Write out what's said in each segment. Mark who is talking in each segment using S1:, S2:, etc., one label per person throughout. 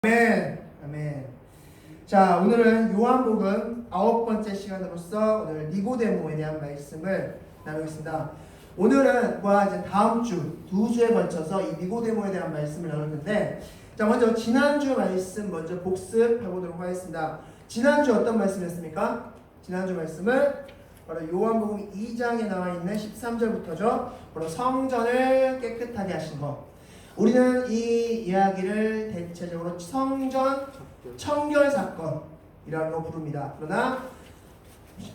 S1: 아멘. 아멘. 자, 오늘은 요한복음 9번째 시간으로서 오늘 니고데모에 대한 말씀을 나누겠습니다. 오늘은 이제 다음 주, 2주에 걸쳐서 이 니고데모에 대한 말씀을 나눌 텐데, 자, 먼저 지난주 말씀 먼저 복습해 보도록 하겠습니다. 지난주 어떤 말씀이었습니까? 지난주 말씀은 바로 요한복음 2장에 나와 있는 13절부터죠. 바로 성전을 깨끗하게 하신 것. 우리는 이 이야기를 대체적으로 성전 청결 사건이라고 부릅니다. 그러나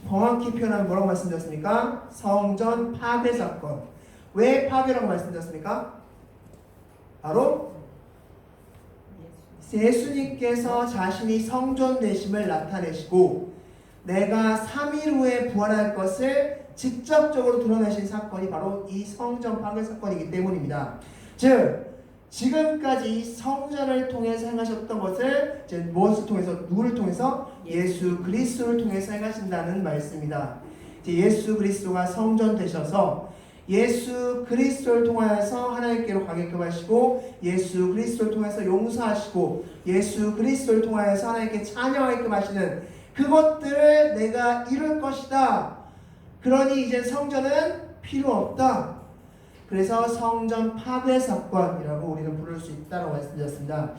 S1: 정확히 표현하면 뭐라고 말씀드렸습니까? 성전 파괴 사건. 왜 파괴라고 말씀드렸습니까? 바로 예수님께서 자신이 성전 되심을 나타내시고 내가 3일 후에 부활할 것을 직접적으로 드러내신 사건이 바로 이 성전 파괴 사건이기 때문입니다. 즉 지금까지 성전을 통해서 행하셨던 것을 이제 무엇을 통해서, 누구를 통해서? 예수 그리스도를 통해서 행하신다는 말씀입니다. 이제 예수 그리스도가 성전 되셔서 예수 그리스도를 통하여서 하나님께로 가게끔 하시고 예수 그리스도를 통해서 용서하시고 예수 그리스도를 통하여서 하나님께 찬양하게끔 하시는 그것들을 내가 이룰 것이다. 그러니 이제 성전은 필요 없다. 그래서 성전 파괴 사건이라고 우리는 부를 수 있다고 말씀드렸습니다.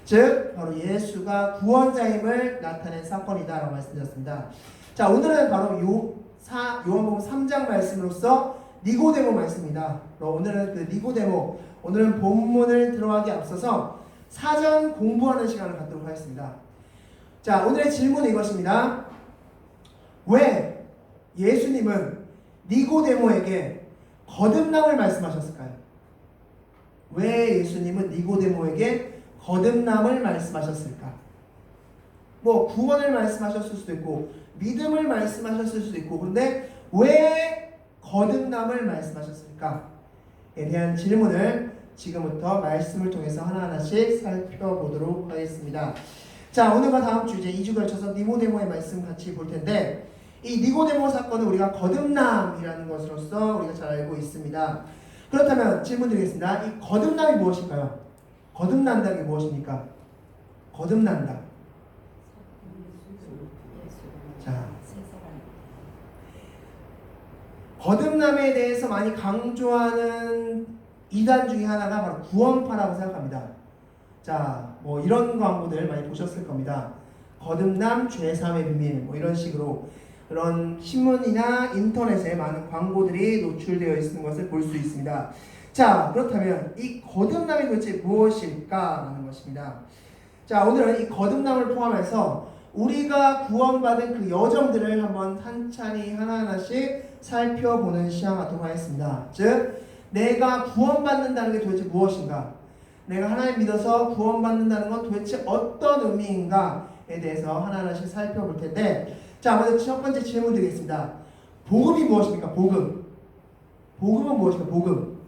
S1: 즉 바로 예수가 구원자임을 나타낸 사건이다라고 말씀드렸습니다. 자, 오늘은 바로 요한복음 3장 말씀으로서 니고데모 말씀입니다. 오늘은 그 니고데모, 오늘은 본문을 들어가기 앞서서 사전 공부하는 시간을 갖도록 하겠습니다. 자, 오늘의 질문은 이것입니다. 왜 예수님은 니고데모에게 거듭남을 말씀하셨을까요? 왜 예수님은 니고데모에게 거듭남을 말씀하셨을까? 뭐 구원을 말씀하셨을 수도 있고 믿음을 말씀하셨을 수도 있고, 그런데 왜 거듭남을 말씀하셨을까에 대한 질문을 지금부터 말씀을 통해서 하나하나씩 살펴보도록 하겠습니다. 자, 오늘과 다음 주 이제 2주 걸쳐서 니고데모의 말씀 같이 볼 텐데, 이 니고데모 사건은 우리가 거듭남이라는 것으로서 우리가 잘 알고 있습니다. 그렇다면 질문 드리겠습니다. 이 거듭남이 무엇일까요? 거듭난다는 게 무엇입니까? 거듭난다. 자, 거듭남에 대해서 많이 강조하는 이단 중에 하나가 바로 구원파라고 생각합니다. 자, 뭐 이런 광고들 많이 보셨을 겁니다. 거듭남 죄사함의 비밀, 뭐 이런 식으로 그런 신문이나 인터넷에 많은 광고들이 노출되어 있는 것을 볼 수 있습니다. 자, 그렇다면 이 거듭남이 도대체 무엇일까라는 것입니다. 자, 오늘은 이 거듭남을 포함해서 우리가 구원받은 그 여정들을 한번 찬찬히 하나하나씩 살펴보는 시간 갖도록 하겠습니다. 즉, 내가 구원받는다는 게 도대체 무엇인가? 내가 하나님 믿어서 구원받는다는 건 도대체 어떤 의미인가에 대해서 하나하나씩 살펴볼 텐데, 자, 먼저 첫 번째 질문 드리겠습니다. 복음이 무엇입니까? 복음. 복음은 무엇입니까? 복음.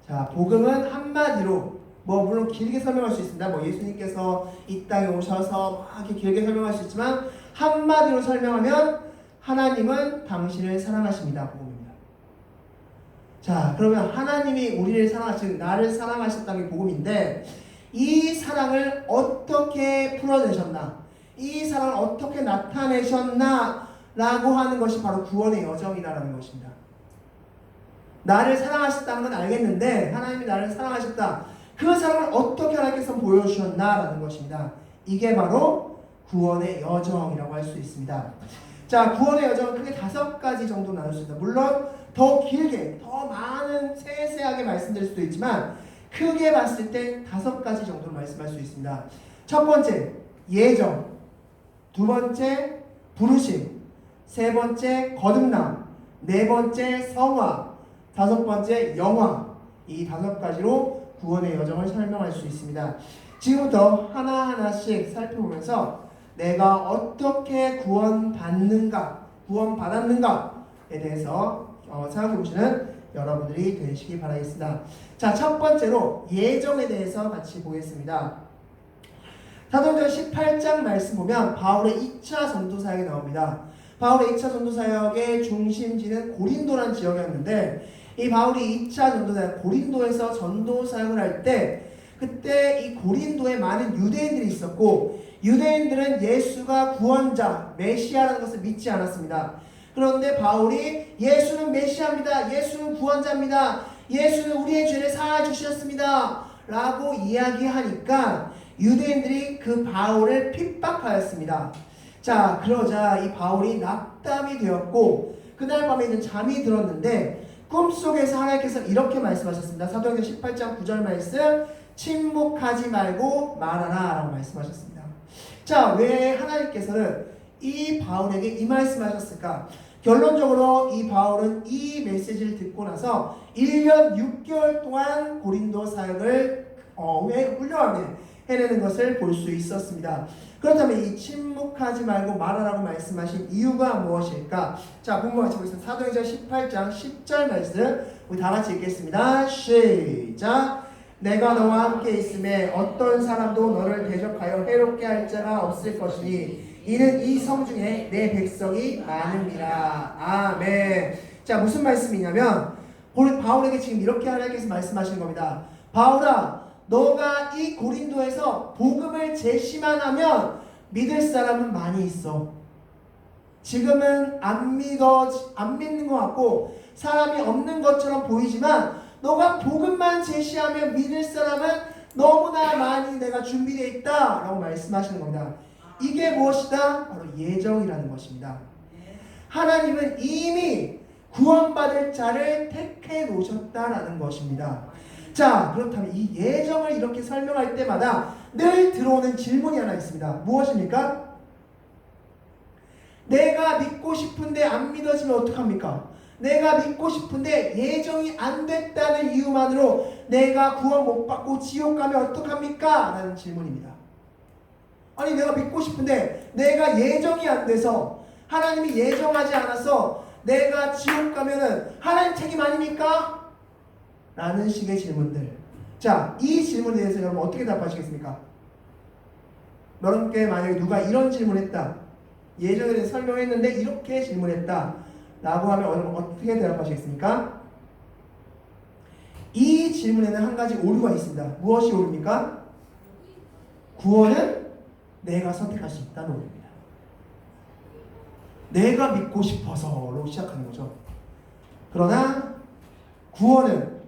S1: 자, 복음은 한마디로, 뭐 물론 길게 설명할 수 있습니다. 뭐 예수님께서 이 땅에 오셔서 막 이렇게 길게 설명할 수 있지만 한마디로 설명하면 하나님은 당신을 사랑하십니다. 복음입니다. 자, 그러면 하나님이 우리를 사랑하시는, 나를 사랑하셨다는 게 복음인데, 이 사랑을 어떻게 풀어내셨나? 이 사랑을 어떻게 나타내셨나? 라고 하는 것이 바로 구원의 여정이라는 것입니다. 나를 사랑하셨다는 건 알겠는데 하나님이 나를 사랑하셨다. 그 사랑을 어떻게 하나님께서 보여주셨나? 라는 것입니다. 이게 바로 구원의 여정이라고 할 수 있습니다. 자, 구원의 여정은 크게 5가지 정도 나눌 수 있습니다. 물론 더 길게, 더 많은 세세하게 말씀드릴 수도 있지만 크게 봤을 때 5가지 정도로 말씀할 수 있습니다. 첫 번째, 예정. 두 번째, 부르심. 세 번째, 거듭남. 네 번째, 성화. 5번째, 영화. 이 5가지로 구원의 여정을 설명할 수 있습니다. 지금부터 하나하나씩 살펴보면서 내가 어떻게 구원받는가, 구원받았는가에 대해서 생각해보시는 여러분들이 되시기 바라겠습니다. 자, 첫 번째로 예정에 대해서 같이 보겠습니다. 사도행전 18장 말씀 보면 바울의 2차 전도 사역이 나옵니다. 바울의 2차 전도 사역의 중심지는 고린도라는 지역이었는데, 이 바울이 2차 전도 사역, 고린도에서 전도 사역을 할 때 그때 이 고린도에 많은 유대인들이 있었고, 유대인들은 예수가 구원자, 메시아라는 것을 믿지 않았습니다. 그런데 바울이 예수는 메시아입니다, 예수는 구원자입니다, 예수는 우리의 죄를 사하주셨습니다 라고 이야기하니까 유대인들이 그 바울을 핍박하였습니다. 자, 그러자 이 바울이 낙담이 되었고 그날 밤에는 잠이 들었는데 꿈속에서 하나님께서 이렇게 말씀하셨습니다. 사도행전 18장 9절 말씀, 침묵하지 말고 말하라 라고 말씀하셨습니다. 자, 왜 하나님께서는 이 바울에게 이 말씀하셨을까? 결론적으로 이 바울은 이 메시지를 듣고 나서 1년 6개월 동안 고린도 사역을 훌륭하게 해내는 것을 볼 수 있었습니다. 그렇다면 이 침묵하지 말고 말하라고 말씀하신 이유가 무엇일까? 자, 본문 같이 보겠습니다. 사도행전 18장 10절 말씀 우리 다 같이 읽겠습니다. 시작! 내가 너와 함께 있음에 어떤 사람도 너를 대적하여 해롭게 할 자가 없을 것이니 이는 이 성 중에 내 백성이 많음이라. 아멘. 자, 무슨 말씀이냐면 바울에게 지금 이렇게 하나님께서 말씀하시는 겁니다. 바울아, 너가 이 고린도에서 복음을 제시만 하면 믿을 사람은 많이 있어. 지금은 안 믿는 것 같고 사람이 없는 것처럼 보이지만 너가 복음만 제시하면 믿을 사람은 너무나 많이 내가 준비되어 있다 라고 말씀하시는 겁니다. 이게 무엇이다? 바로 예정이라는 것입니다. 하나님은 이미 구원받을 자를 택해 놓으셨다라는 것입니다. 자, 그렇다면 이 예정을 이렇게 설명할 때마다 늘 들어오는 질문이 하나 있습니다. 무엇입니까? 내가 믿고 싶은데 안 믿어지면 어떡합니까? 내가 믿고 싶은데 예정이 안 됐다는 이유만으로 내가 구원 못 받고 지옥 가면 어떡합니까? 라는 질문입니다. 아니, 내가 믿고 싶은데 내가 예정이 안 돼서 하나님이 예정하지 않아서 내가 지옥 가면은 하나님 책임 아닙니까? 라는 식의 질문들. 자, 이 질문에 대해서 여러분 어떻게 답하시겠습니까? 여러분께 만약에 누가 이런 질문했다, 예정에 대해서 설명했는데 이렇게 질문했다 라고 하면 여러분 어떻게 대답하시겠습니까? 이 질문에는 한 가지 오류가 있습니다. 무엇이 오류입니까? 구원은 내가 선택할 수 있다는 오류입니다. 내가 믿고 싶어서로 시작하는 거죠. 그러나 구원은,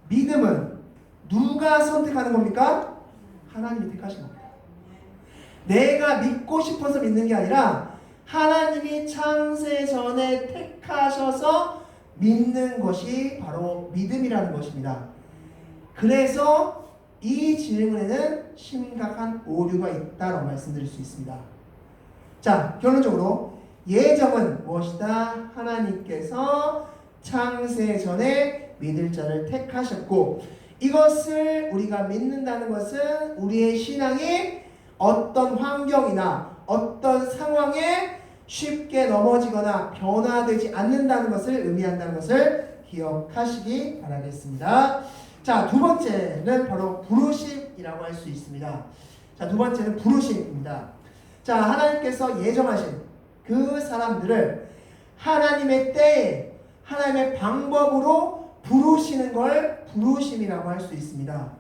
S1: 믿음은 누가 선택하는 겁니까? 하나님이 택하신 겁니다. 내가 믿고 싶어서 믿는 게 아니라 하나님이 창세 전에 택하셔서 믿는 것이 바로 믿음이라는 것입니다. 그래서 이 질문에는 심각한 오류가 있다고 말씀드릴 수 있습니다. 자, 결론적으로 예정은 무엇이다? 하나님께서 창세 전에 믿을 자를 택하셨고, 이것을 우리가 믿는다는 것은 우리의 신앙이 어떤 환경이나 어떤 상황에 쉽게 넘어지거나 변화되지 않는다는 것을 의미한다는 것을 기억하시기 바라겠습니다. 자, 두 번째는 바로 부르심이라고 할 수 있습니다. 자, 두 번째는 부르심입니다. 자, 하나님께서 예정하신 그 사람들을 하나님의 때에 하나님의 방법으로 부르시는 걸 부르심이라고 할 수 있습니다.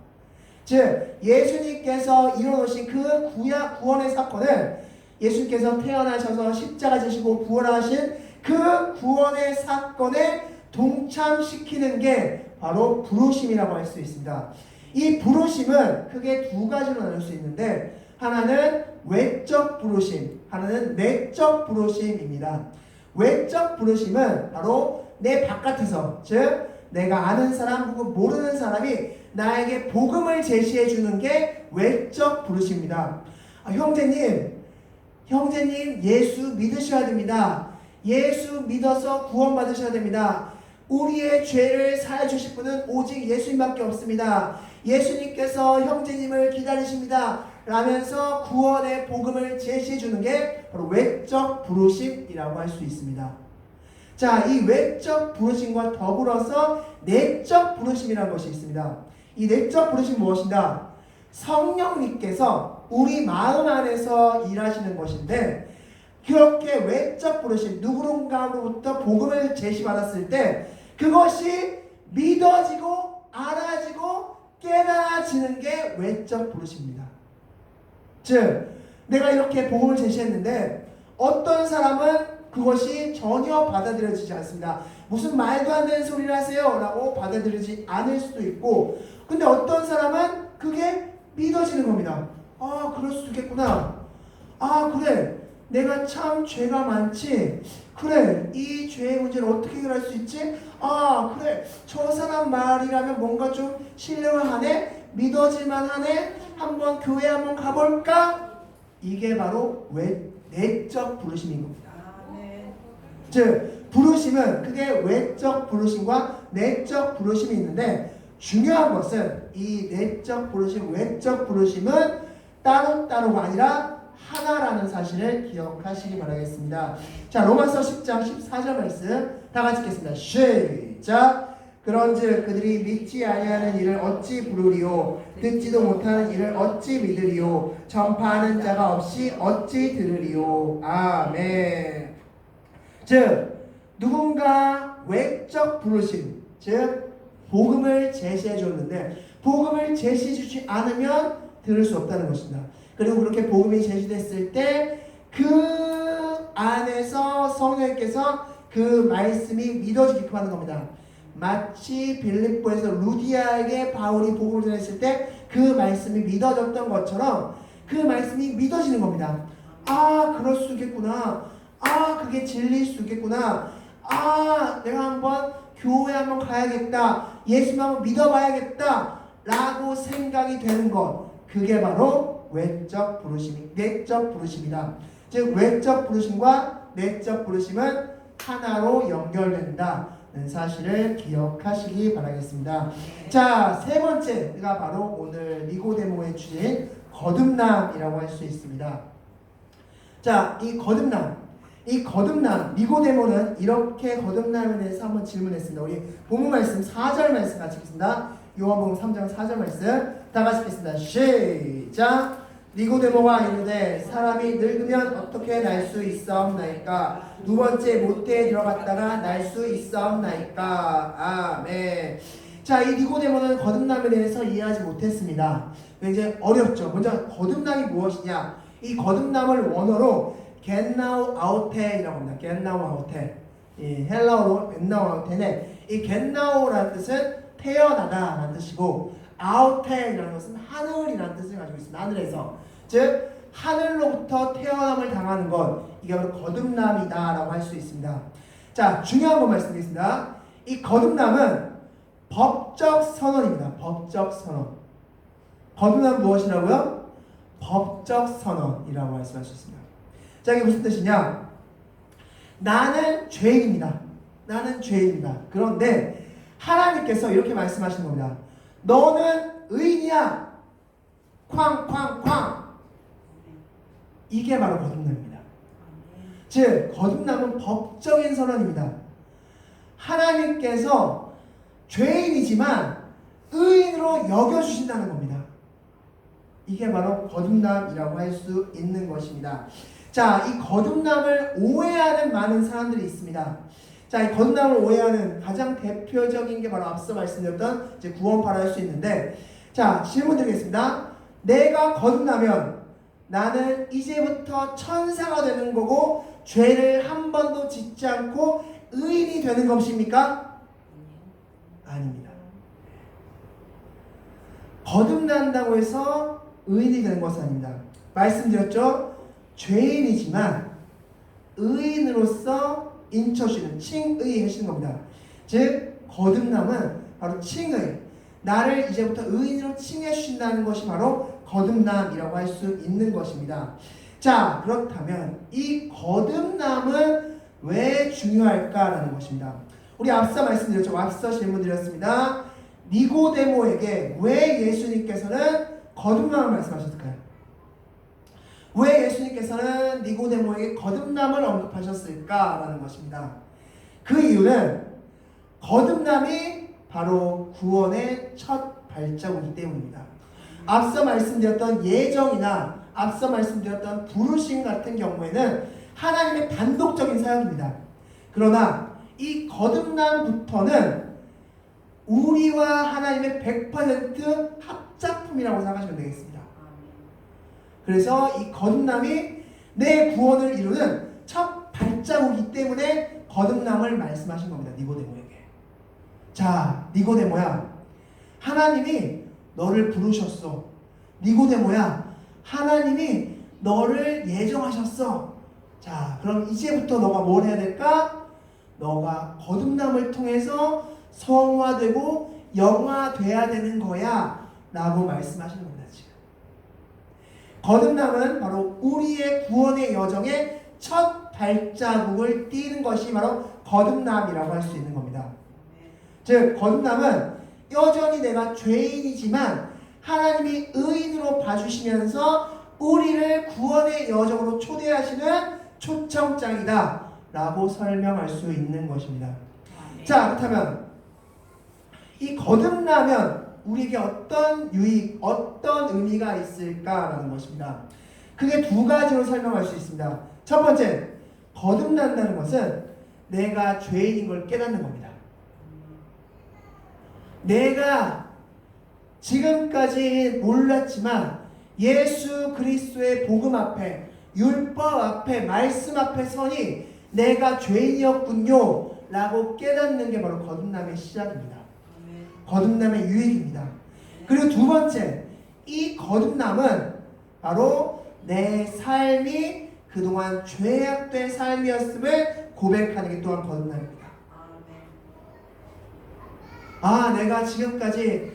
S1: 즉, 예수님께서 이뤄놓으신 그 구원의 사건을 예수님께서 태어나셔서 십자가 지시고 부활하신 그 구원의 사건에 동참시키는 게 바로 부르심이라고 할 수 있습니다. 이 부르심은 크게 두 가지로 나눌 수 있는데, 하나는 외적 부르심, 하나는 내적 부르심입니다. 외적 부르심은 바로 내 바깥에서, 즉 내가 아는 사람 혹은 모르는 사람이 나에게 복음을 제시해 주는 게 외적 부르심입니다. 형제님 예수 믿으셔야 됩니다. 예수 믿어서 구원 받으셔야 됩니다. 우리의 죄를 사해 주실 분은 오직 예수님밖에 없습니다. 예수님께서 형제님을 기다리십니다 라면서 구원의 복음을 제시해 주는 게 바로 외적 부르심이라고 할 수 있습니다. 자, 이 외적 부르심과 더불어서 내적 부르심이라는 것이 있습니다. 이 내적 부르심 무엇인가? 성령님께서 우리 마음 안에서 일하시는 것인데, 그렇게 외적 부르심, 누구론가로부터 복음을 제시받았을 때 그것이 믿어지고 알아지고 깨달아지는 게 외적 부르심입니다. 즉 내가 이렇게 복음을 제시했는데 어떤 사람은 그것이 전혀 받아들여지지 않습니다. 무슨 말도 안 되는 소리를 하세요 라고 받아들이지 않을 수도 있고, 근데 어떤 사람은 그게 믿어지는 겁니다. 아, 그럴 수도 있겠구나. 아, 그래, 내가 참 죄가 많지. 그래, 이 죄의 문제를 어떻게 해결할 수 있지? 아, 그래, 저 사람 말이라면 뭔가 좀 신뢰가 하네, 믿어질만 하네, 한번 교회 한번 가볼까? 이게 바로 내적 부르심인 겁니다. 즉 부르심은 그게 외적 부르심과 내적 부르심이 있는데, 중요한 것은 이 내적 부르심, 외적 부르심은 따로따로가 아니라 하나라는 사실을 기억하시기 바라겠습니다. 자, 로마서 10장 14절 말씀 다 같이 읽겠습니다. 시작. 그런즉 그들이 믿지 아니하는 일을 어찌 부르리요, 듣지도 못하는 일을 어찌 믿으리요, 전파하는 자가 없이 어찌 들으리요. 아멘. 즉 누군가 외적 부르심, 즉 복음을 제시해 줬는데 복음을 제시해 주지 않으면 들을 수 없다는 것입니다. 그리고 그렇게 복음이 제시됐을 때 그 안에서 성령께서 그 말씀이 믿어지게끔 하는 겁니다. 마치 빌립보에서 루디아에게 바울이 복음을 전했을 때 그 말씀이 믿어졌던 것처럼 그 말씀이 믿어지는 겁니다. 아, 그럴 수 있겠구나. 아, 그게 진리일 수 있겠구나. 아, 내가 한번 교회 한번 가야겠다. 예수님 한번 믿어봐야겠다. 라고 생각이 되는 것. 그게 바로 외적 부르심이, 내적 부르심이다. 즉 외적 부르심과 내적 부르심은 하나로 연결된다는 사실을 기억하시기 바라겠습니다. 자, 세 번째가 바로 오늘 니고데모의 주제인 거듭남이라고 할 수 있습니다. 자, 이 거듭남, 니고데모는 이렇게 거듭남에 대해서 한번 질문했습니다. 우리 본문 말씀 4절 말씀 같이 읽겠습니다. 요한복음 3장 4절 말씀 다 같이 읽겠습니다. 시작. 니고데모가 이르되 사람이 늙으면 어떻게 날 수 있사옵나이까? 두 번째 모태에 들어갔다가 날 수 있사옵나이까? 아멘. 자, 이 니고데모는 거듭남에 대해서 이해하지 못했습니다. 굉장히 어렵죠. 먼저 거듭남이 무엇이냐? 이 거듭남을 원어로 겟나우 아우테이라고 합니다. 겟나우 아우테. 헬라어로 겟나우 아우테인데 이 겟나우라는 뜻은 태어나다라는 뜻이고 아우테이라는 것은 하늘이라는 뜻을 가지고 있습니다. 하늘에서. 즉 하늘로부터 태어남을 당하는 것, 이게 바로 거듭남이다라고 할 수 있습니다. 자, 중요한 거 말씀드리겠습니다. 이 거듭남은 법적 선언입니다. 법적 선언. 거듭남은 무엇이라고요? 법적 선언이라고 말씀할 수 있습니다. 자, 이게 무슨 뜻이냐? 나는 죄인입니다. 나는 죄인이다. 그런데 하나님께서 이렇게 말씀하시는 겁니다. 너는 의인이야. 쾅쾅쾅. 이게 바로 거듭남입니다. 즉 거듭남은 법적인 선언입니다. 하나님께서 죄인이지만 의인으로 여겨주신다는 겁니다. 이게 바로 거듭남이라고 할 수 있는 것입니다. 자, 이 거듭남을 오해하는 많은 사람들이 있습니다. 자, 이 거듭남을 오해하는 가장 대표적인 게 바로 앞서 말씀드렸던 이제 구원파라 할 수 있는데, 자, 질문 드리겠습니다. 내가 거듭나면 나는 이제부터 천사가 되는 거고 죄를 한 번도 짓지 않고 의인이 되는 것입니까? 아닙니다. 거듭난다고 해서 의인이 되는 것은 아닙니다. 말씀드렸죠? 죄인이지만 의인으로서 인쳐주는 칭의 하시는 겁니다. 즉 거듭남은 바로 칭의, 나를 이제부터 의인으로 칭해 주신다는 것이 바로 거듭남이라고 할 수 있는 것입니다. 자, 그렇다면 이 거듭남은 왜 중요할까라는 것입니다. 우리 앞서 말씀드렸죠. 앞서 질문 드렸습니다. 니고데모에게 왜 예수님께서는 거듭남을 말씀하셨을까요? 왜 예수님께서는 니고데모에게 거듭남을 언급하셨을까라는 것입니다. 그 이유는 거듭남이 바로 구원의 첫 발자국이기 때문입니다. 앞서 말씀드렸던 예정이나 앞서 말씀드렸던 부르심 같은 경우에는 하나님의 단독적인 사역입니다. 그러나 이 거듭남부터는 우리와 하나님의 100% 합작품이라고 생각하시면 되겠습니다. 그래서 이 거듭남이 내 구원을 이루는 첫 발자국이기 때문에 거듭남을 말씀하신 겁니다. 니고데모에게. 자, 니고데모야, 하나님이 너를 부르셨어. 니고데모야, 하나님이 너를 예정하셨어. 자, 그럼 이제부터 너가 뭘 해야 될까? 너가 거듭남을 통해서 성화되고 영화돼야 되는 거야 라고 말씀하시는 겁니다. 지금 거듭남은 바로 우리의 구원의 여정의 첫 발자국을 띄는 것이 바로 거듭남이라고 할 수 있는 겁니다. 즉 거듭남은 여전히 내가 죄인이지만 하나님이 의인으로 봐주시면서 우리를 구원의 여정으로 초대하시는 초청장이다 라고 설명할 수 있는 것입니다. 자, 그렇다면 이 거듭나면 우리에게 어떤 유익, 어떤 의미가 있을까라는 것입니다. 그게 두 가지로 설명할 수 있습니다. 첫 번째, 거듭난다는 것은 내가 죄인인 걸 깨닫는 겁니다. 내가 지금까지 몰랐지만 예수 그리스도의 복음 앞에, 율법 앞에, 말씀 앞에 서니 내가 죄인이었군요 라고 깨닫는 게 바로 거듭남의 시작입니다. 거듭남의 유익입니다. 그리고 두 번째, 이 거듭남은 바로 내 삶이 그동안 죄악된 삶이었음을 고백하는 게 또한 거듭남입니다. 아, 내가 지금까지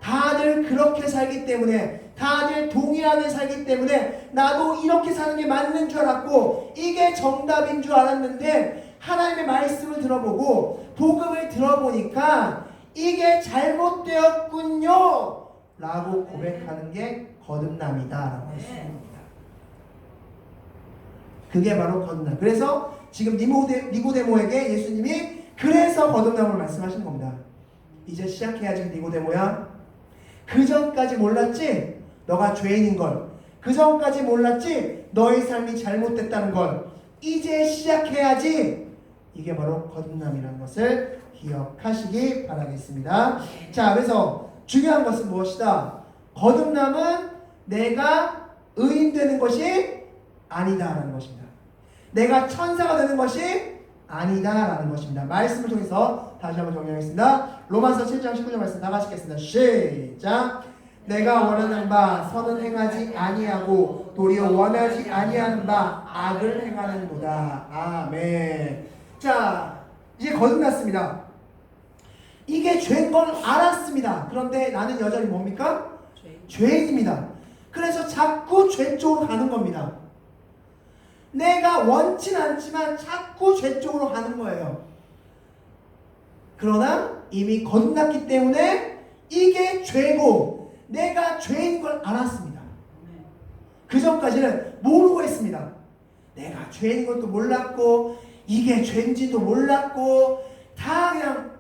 S1: 다들 그렇게 살기 때문에, 다들 동일하게 살기 때문에 나도 이렇게 사는 게 맞는 줄 알았고 이게 정답인 줄 알았는데 하나님의 말씀을 들어보고 복음을 들어보니까 이게 잘못되었군요 라고 고백하는 게 거듭남이다 라고 할 수 있는 겁니다. 그게 바로 거듭남. 그래서 지금 니고데모에게 예수님이 그래서 거듭남을 말씀하시는 겁니다. 이제 시작해야지 니고데모야. 그 전까지 몰랐지? 너가 죄인인 걸. 그 전까지 몰랐지? 너의 삶이 잘못됐다는 걸. 이제 시작해야지. 이게 바로 거듭남이라는 것을 기억하시기 바라겠습니다. 자, 그래서 중요한 것은 무엇이다? 거듭남은 내가 의인 되는 것이 아니다라는 것입니다. 내가 천사가 되는 것이 아니다라는 것입니다. 말씀을 통해서 다시 한번 정리하겠습니다. 로마서 7장 19절 말씀 다 같이 읽겠습니다. 시작. 내가 원하는 바 선은 행하지 아니하고 도리어 원하지 아니하는 바 악을 행하는도다. 아멘. 자, 이제 거듭났습니다. 이게 죄인 걸 알았습니다. 그런데 나는 여전히 뭡니까? 죄인입니다. 그래서 자꾸 죄 쪽으로 가는 겁니다. 내가 원치 않지만 자꾸 죄 쪽으로 가는 거예요. 그러나 이미 거듭났기 때문에 이게 죄고 내가 죄인 걸 알았습니다. 그 전까지는 모르고 했습니다. 내가 죄인 것도 몰랐고 이게 죄인지도 몰랐고 다 그냥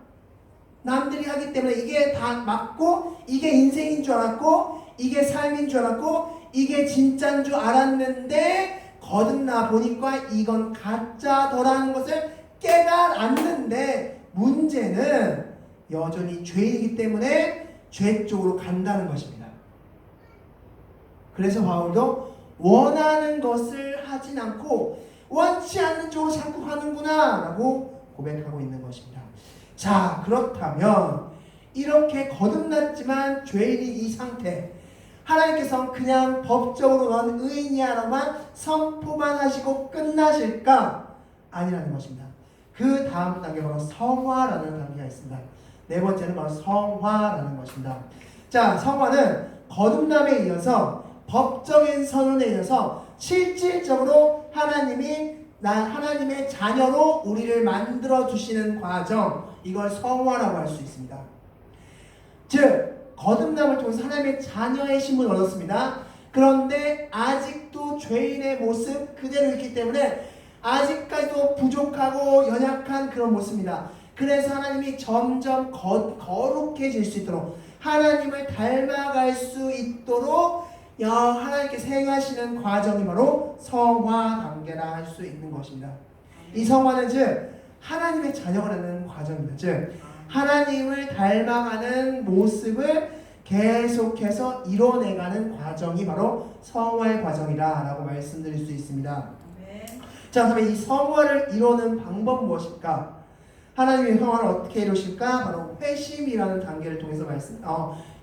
S1: 남들이 하기 때문에 이게 다 맞고 이게 인생인 줄 알았고 이게 삶인 줄 알았고 이게 진짜인 줄 알았는데 거듭나 보니까 이건 가짜더라는 것을 깨달았는데 문제는 여전히 죄이기 때문에 죄 쪽으로 간다는 것입니다. 그래서 바울도 원하는 것을 하진 않고 원치 않는 쪽으로 자꾸 가는구나 라고 고백하고 있는 것입니다. 자, 그렇다면 이렇게 거듭났지만 죄인인 이 상태, 하나님께서는 그냥 법적으로 넌 의인이야 라고만 선포만 하시고 끝나실까? 아니라는 것입니다. 그 다음 단계 바로 성화라는 단계가 있습니다. 네 번째는 바로 성화라는 것입니다. 자, 성화는 거듭남에 이어서 법적인 선언에 이어서 실질적으로 하나님의 자녀로 우리를 만들어 주시는 과정, 이걸 성화라고 할 수 있습니다. 즉 거듭남을 통해서 하나님의 자녀의 신분을 얻었습니다. 그런데 아직도 죄인의 모습 그대로 있기 때문에 아직까지도 부족하고 연약한 그런 모습입니다. 그래서 하나님이 점점 거룩해질 수 있도록, 하나님을 닮아갈 수 있도록 하나님께서 행하시는 과정이 바로 성화 단계라 할 수 있는 것입니다. 이 성화는 즉 하나님의 자녀가 되는 과정입니다. 즉 하나님을 닮아가는 모습을 계속해서 이뤄내가는 과정이 바로 성화의 과정이라고 말씀드릴 수 있습니다. 자, 그러면 이 성화를 이루는 방법 무엇일까? 하나님의 성화를 어떻게 이루실까? 바로 회심이라는 단계를 통해서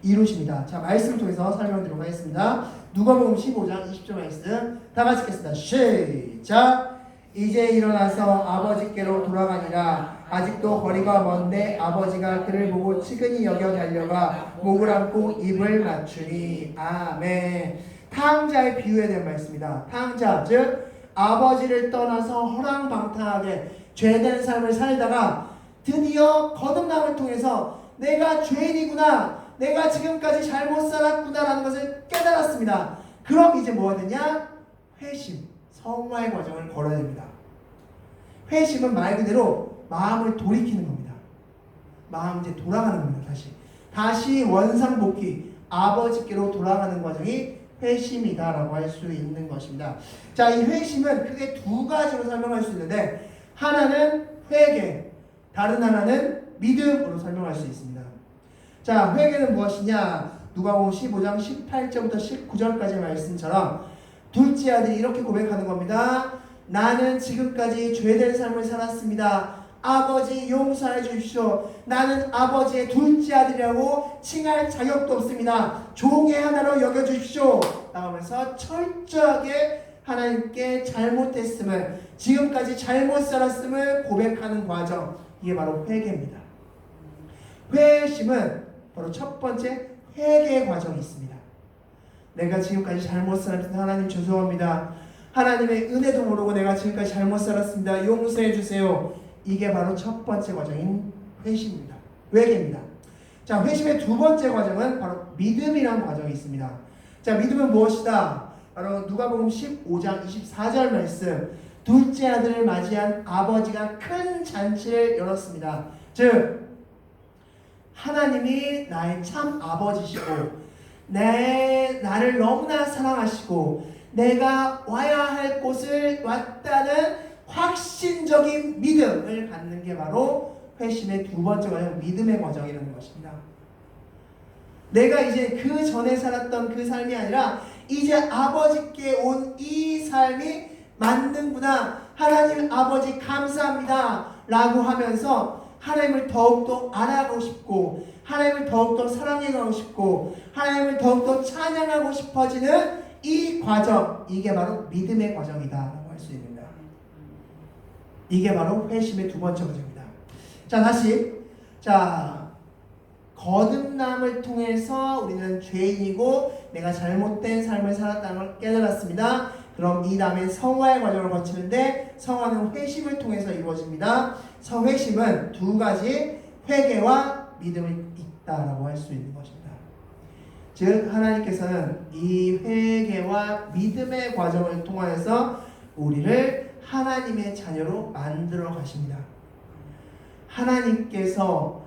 S1: 이루십니다. 자, 말씀을 통해서 설명드리도록 하겠습니다. 누가복음 15장 20절 말씀 다 같이 읽겠습니다. 시작! 이제 일어나서 아버지께로 돌아가니라. 아직도 거리가 먼데 아버지가 그를 보고 측은히 여겨 달려가 목을 안고 입을 맞추니. 아멘. 탕자의 비유에 대한 말씀입니다. 탕자, 즉 아버지를 떠나서 허랑방탕하게 죄된 삶을 살다가 드디어 거듭남을 통해서 내가 죄인이구나, 내가 지금까지 잘못 살았구나라는 것을 깨달았습니다. 그럼 이제 뭐가 되냐? 회심, 성화의 과정을 걸어야 됩니다. 회심은 말 그대로 마음을 돌이키는 겁니다. 마음 이제 돌아가는 겁니다. 다시 원상복귀, 아버지께로 돌아가는 과정이 회심이다라고 할 수 있는 것입니다. 자, 이 회심은 크게 두 가지로 설명할 수 있는데, 하나는 회개, 다른 하나는 믿음으로 설명할 수 있습니다. 자, 회개는 무엇이냐? 누가복음 15장 18절부터 19절까지의 말씀처럼 둘째 아들이 이렇게 고백하는 겁니다. 나는 지금까지 죄된 삶을 살았습니다. 아버지 용서해 주십시오. 나는 아버지의 둘째 아들이라고 칭할 자격도 없습니다. 종의 하나로 여겨주십시오. 나오면서 철저하게 하나님께 잘못했음을, 지금까지 잘못 살았음을 고백하는 과정, 이게 바로 회개입니다. 회심은 바로 첫 번째 회개의 과정이 있습니다. 내가 지금까지 잘못 살았습니다. 하나님 죄송합니다. 하나님의 은혜도 모르고 내가 지금까지 잘못 살았습니다. 용서해 주세요. 이게 바로 첫 번째 과정인 회심입니다. 회개입니다. 자, 회심의 두 번째 과정은 바로 믿음이라는 과정이 있습니다. 자, 믿음은 무엇이다? 바로 누가복음 15장 24절 말씀. 둘째 아들을 맞이한 아버지가 큰 잔치를 열었습니다. 즉 하나님이 나의 참 아버지시고 나를 너무나 사랑하시고 내가 와야 할 곳을 왔다는 확신적인 믿음을 갖는 게 바로 회심의 두 번째 과정, 믿음의 과정이라는 것입니다. 내가 이제 그 전에 살았던 그 삶이 아니라 이제 아버지께 온 이 삶이 맞는구나, 하나님 아버지 감사합니다 라고 하면서 하나님을 더욱더 알아가고 싶고, 하나님을 더욱더 사랑해가고 싶고, 하나님을 더욱더 찬양하고 싶어지는 이 과정, 이게 바로 믿음의 과정이다 라고 할 수 있습니다. 이게 바로 회심의 두 번째 과정입니다. 자, 다시, 자, 거듭남을 통해서 우리는 죄인이고 내가 잘못된 삶을 살았다는 걸 깨달았습니다. 그럼 이 다음에 성화의 과정을 거치는데, 성화는 회심을 통해서 이루어집니다. 회심은 두 가지, 회개와 믿음이 있다라고 할 수 있는 것입니다. 즉 하나님께서는 이 회개와 믿음의 과정을 통하여서 우리를 하나님의 자녀로 만들어 가십니다. 하나님께서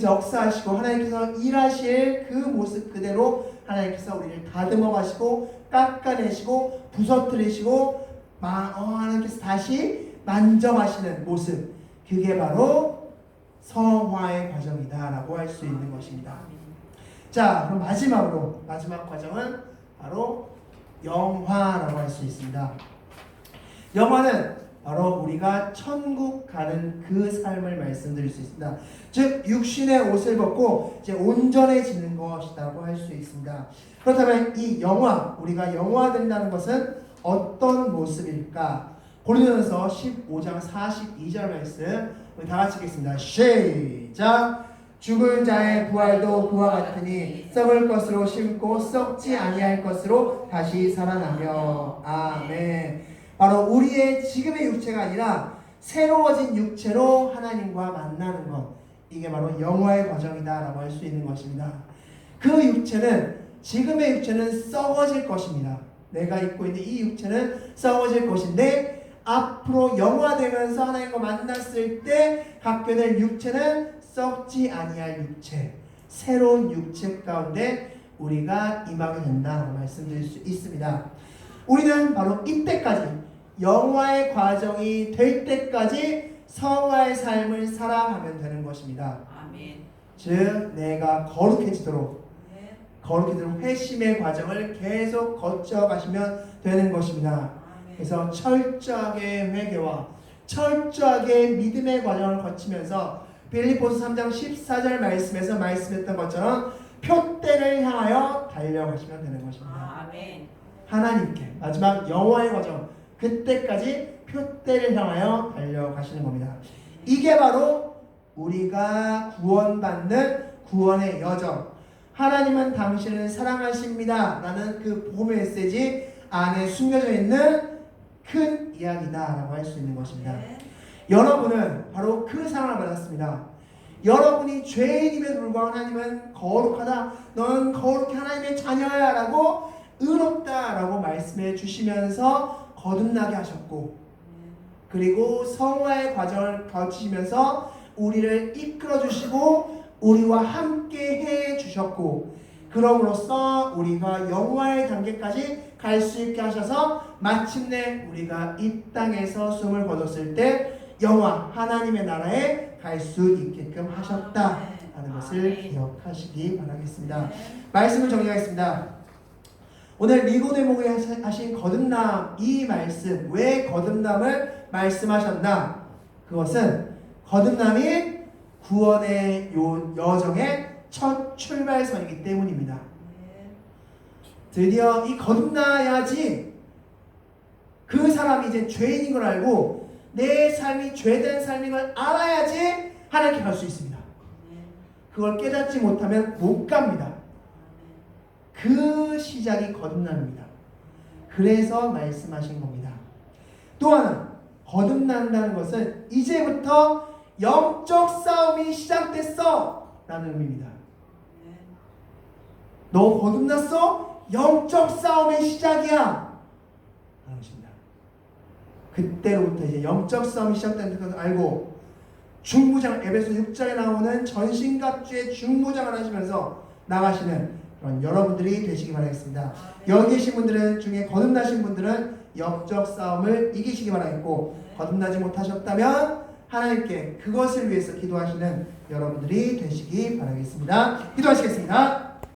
S1: 역사하시고 하나님께서 일하실 그 모습 그대로 하나님께서 우리를 다듬어 가시고 깎아내시고 부서뜨리시고 하나님께서 다시 만져가시는 모습, 그게 바로 성화의 과정이다라고 할 수 있는 것입니다. 자, 그럼 마지막 과정은 바로 영화라고 할 수 있습니다. 영화는 바로 우리가 천국 가는 그 삶을 말씀드릴 수 있습니다. 즉 육신의 옷을 벗고 이제 온전해지는 것이라고 할 수 있습니다. 그렇다면 이 영화, 우리가 영화된다는 것은 어떤 모습일까? 고린도전서 15장 42절 말씀 우리 다 같이 읽겠습니다. 시작! 죽은 자의 부활도 그와 같으니 썩을 것으로 심고 썩지 아니할 것으로 다시 살아나며. 아멘. 바로 우리의 지금의 육체가 아니라 새로워진 육체로 하나님과 만나는 것, 이게 바로 영화의 과정이다라고 할 수 있는 것입니다. 그 육체는, 지금의 육체는 썩어질 것입니다. 내가 입고 있는 이 육체는 썩어질 것인데, 앞으로 영화되면서 하나님과 만났을 때 갖게 될 육체는 썩지 아니할 육체, 새로운 육체 가운데 우리가 임하게 된다고 말씀드릴 수 있습니다. 우리는 바로 이때까지, 영화의 과정이 될 때까지 성화의 삶을 살아가면 되는 것입니다.
S2: 아멘.
S1: 즉 내가 거룩해지도록
S2: 네.
S1: 회심의 과정을 계속 거쳐가시면 되는 것입니다.
S2: 아멘.
S1: 그래서 철저하게 회개와 철저하게 믿음의 과정을 거치면서 빌립보서 3장 14절 말씀에서 말씀했던 것처럼 표대를 향하여 달려가시면 되는 것입니다.
S2: 아멘.
S1: 하나님께 마지막 영화의 과정, 그때까지 표대를 향하여 달려가시는 겁니다. 이게 바로 우리가 구원받는 구원의 여정, 하나님은 당신을 사랑하십니다 라는 그 복음의 메시지 안에 숨겨져 있는 큰 이야기다 라고 할 수 있는 것입니다.
S2: 네.
S1: 여러분은 바로 그 사랑을 받았습니다. 여러분이 죄인임에도 불구하고 하나님은 거룩하다, 너는 거룩해 하나님의 자녀야 라고 의롭다 라고 말씀해 주시면서 거듭나게 하셨고, 그리고 성화의 과정을 거치시면서 우리를 이끌어 주시고 우리와 함께 해 주셨고, 그럼으로써 우리가 영화의 단계까지 갈 수 있게 하셔서 마침내 우리가 이 땅에서 숨을 거뒀을 때 영화 하나님의 나라에 갈 수 있게끔 하셨다 하는 것을 기억하시기 바라겠습니다. 말씀을 정리하겠습니다. 오늘 니고데모에게 하신 거듭남, 이 말씀, 왜 거듭남을 말씀하셨나? 그것은 거듭남이 구원의 여정의 첫 출발선이기 때문입니다. 드디어 이 거듭나야지 그 사람이 이제 죄인인 걸 알고 내 삶이 죄된 삶인 걸 알아야지 하나님께 갈 수 있습니다. 그걸 깨닫지 못하면 못 갑니다. 그 시작이 거듭남입니다. 그래서 말씀하신 겁니다. 또 하나, 거듭난다는 것은 이제부터 영적 싸움이 시작됐어 라는 의미입니다. 너 거듭났어? 영적 싸움의 시작이야 라는 것입니다. 그때로부터 이제 영적 싸움이 시작되는 것을 알고 중무장, 에베소 6장에 나오는 전신갑주의 중무장을 하시면서 나가시는 그런 여러분들이 되시기 바라겠습니다. 여기 계신 분들은 중에 거듭나신 분들은 영적 싸움을 이기시기 바라겠고, 거듭나지 못하셨다면 하나님께 그것을 위해서 기도하시는 여러분들이 되시기 바라겠습니다. 기도하시겠습니다.